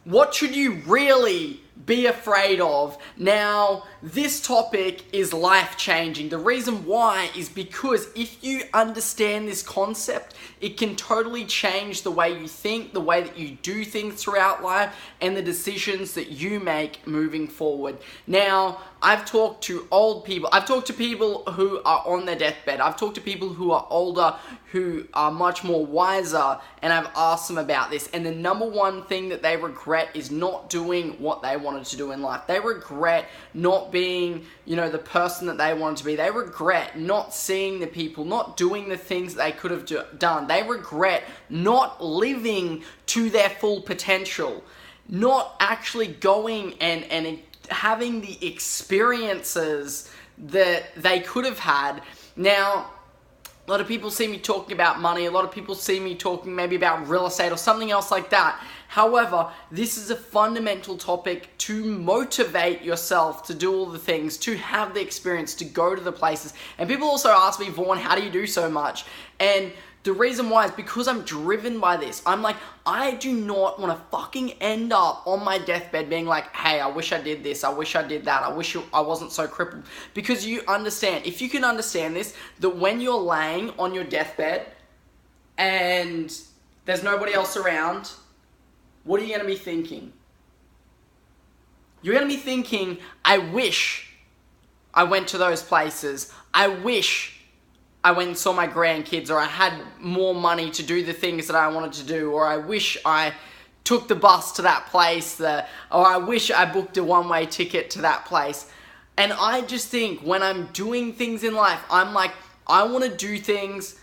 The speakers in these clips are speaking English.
What should you really be afraid of? Now, this topic is life-changing. The reason why is because if you understand this concept, it can totally change the way you think, the way that you do things throughout life, and the decisions that you make moving forward. Now, I've talked to old people. I've talked to people who are on their deathbed. I've talked to people who are older, who are much more wiser, and I've asked them about this. And the number one thing that they regret is not doing what they wanted to do in life. They regret not being, the person that they wanted to be. They regret not seeing the people, not doing the things that they could have done. They regret not living to their full potential, not actually going and having the experiences that they could have had. Now, a lot of people see me talking about money. A lot of people see me talking maybe about real estate or something else like that. However, this is a fundamental topic to motivate yourself to do all the things, to have the experience, to go to the places. And people also ask me, Vaughn, how do you do so much? And the reason why is because I'm driven by this. I'm like, I do not want to fucking end up on my deathbed being like, hey, I wish I did this, I wish I did that, I wish I wasn't so crippled. Because you understand, if you can understand this, that when you're laying on your deathbed and there's nobody else around, what are you going to be thinking? You're going to be thinking, I wish I went to those places. I wish I went and saw my grandkids, or I had more money to do the things that I wanted to do, or I wish I took the bus to that place, or I wish I booked a one-way ticket to that place. And I just think when I'm doing things in life, I'm like, I want to do things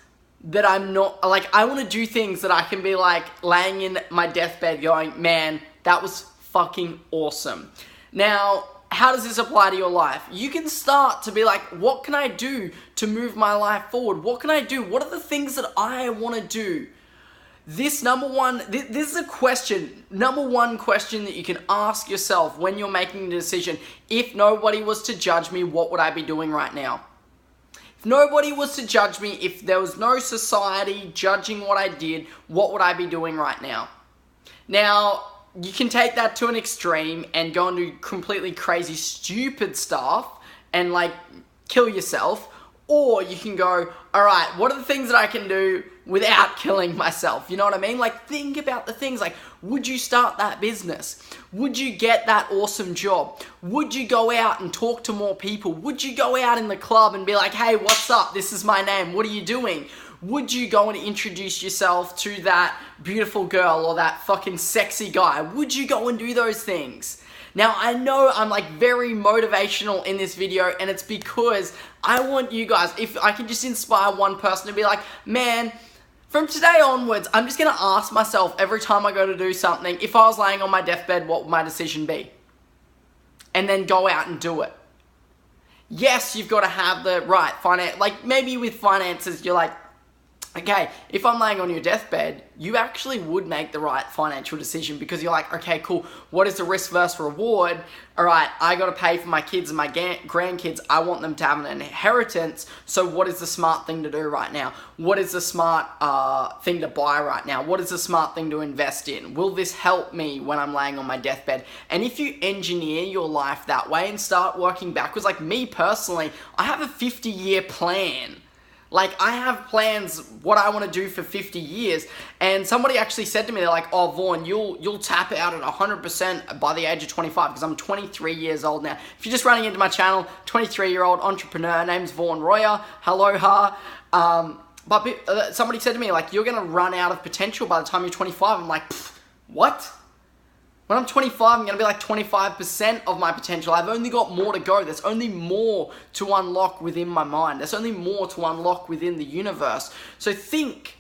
that I'm not, like, I want to do things that I can be like laying in my deathbed going, man, that was fucking awesome. Now, how does this apply to your life? You can start to be like, what can I do to move my life forward? What can I do? What are the things that I want to do? This is a question, number one question that you can ask yourself when you're making a decision. If nobody was to judge me, what would I be doing right now? If nobody was to judge me, if there was no society judging what I did, what would I be doing right now? Now, you can take that to an extreme and go and do completely crazy, stupid stuff and like kill yourself. Or you can go, all right, what are the things that I can do without killing myself? You know what I mean? Like, think about the things like, would you start that business? Would you get that awesome job? Would you go out and talk to more people? Would you go out in the club and be like, hey, what's up? This is my name. What are you doing? Would you go and introduce yourself to that beautiful girl or that fucking sexy guy? Would you go and do those things? Now, I know I'm like very motivational in this video, and it's because I want you guys, if I can just inspire one person to be like, man, from today onwards, I'm just going to ask myself every time I go to do something, if I was laying on my deathbed, what would my decision be? And then go out and do it. Yes, you've got to have the right finance, like maybe with finances, you're like, okay, if I'm laying on your deathbed, you actually would make the right financial decision because you're like, okay, cool, what is the risk versus reward? All right, I got to pay for my kids and my grandkids. I want them to have an inheritance. So what is the smart thing to do right now? What is the smart thing to buy right now? What is the smart thing to invest in? Will this help me when I'm laying on my deathbed? And if you engineer your life that way and start working backwards, like me personally, I have a 50-year plan. Like, I have plans what I want to do for 50 years. And somebody actually said to me, they're like, oh, Vaughn, you'll tap out at 100% by the age of 25, because I'm 23 years old now. If you're just running into my channel, 23-year-old entrepreneur, name's Vaughn Royer. Hello, but somebody said to me, like, you're going to run out of potential by the time you're 25. I'm like, what? When I'm 25, I'm going to be like 25% of my potential. I've only got more to go. There's only more to unlock within my mind. There's only more to unlock within the universe. So think,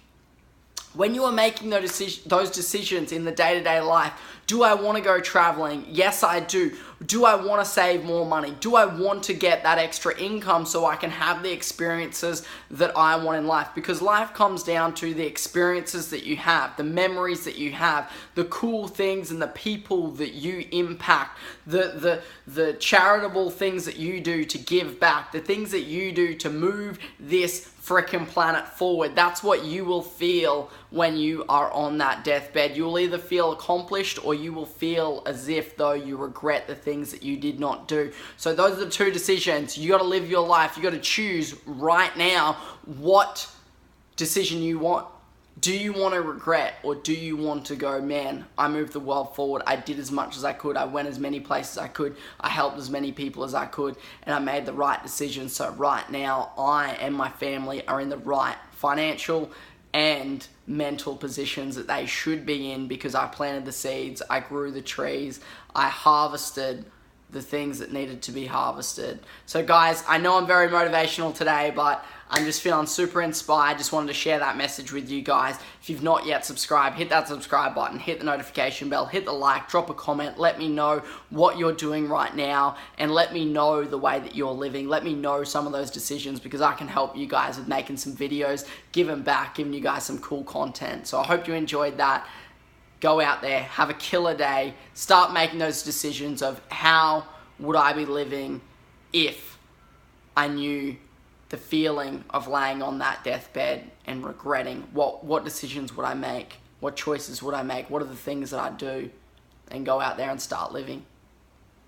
when you are making those decisions in the day-to-day life, do I want to go traveling? Yes, I do. Do I want to save more money? Do I want to get that extra income so I can have the experiences that I want in life? Because life comes down to the experiences that you have, the memories that you have, the cool things and the people that you impact, the charitable things that you do to give back, the things that you do to move this frickin' planet forward. That's what you will feel when you are on that deathbed. You will either feel accomplished or you will feel as if though you regret the things that you did not do. So those are the two decisions. You got to live your life. You got to choose right now what decision you want. Do you want to regret, or do you want to go, man, I moved the world forward, I did as much as I could, I went as many places as I could, I helped as many people as I could, and I made the right decision. So right now, I and my family are in the right financial and mental positions that they should be in, because I planted the seeds, I grew the trees, I harvested the things that needed to be harvested. So guys, I know I'm very motivational today, but I'm just feeling super inspired. Just wanted to share that message with you guys. If you've not yet subscribed, hit that subscribe button, hit the notification bell, hit the like, drop a comment, let me know what you're doing right now, and let me know the way that you're living. Let me know some of those decisions, because I can help you guys with making some videos, giving back, giving you guys some cool content. So I hope you enjoyed that. Go out there, have a killer day, start making those decisions of how would I be living if I knew the feeling of laying on that deathbed and regretting what decisions would I make, what choices would I make, what are the things that I do, and go out there and start living.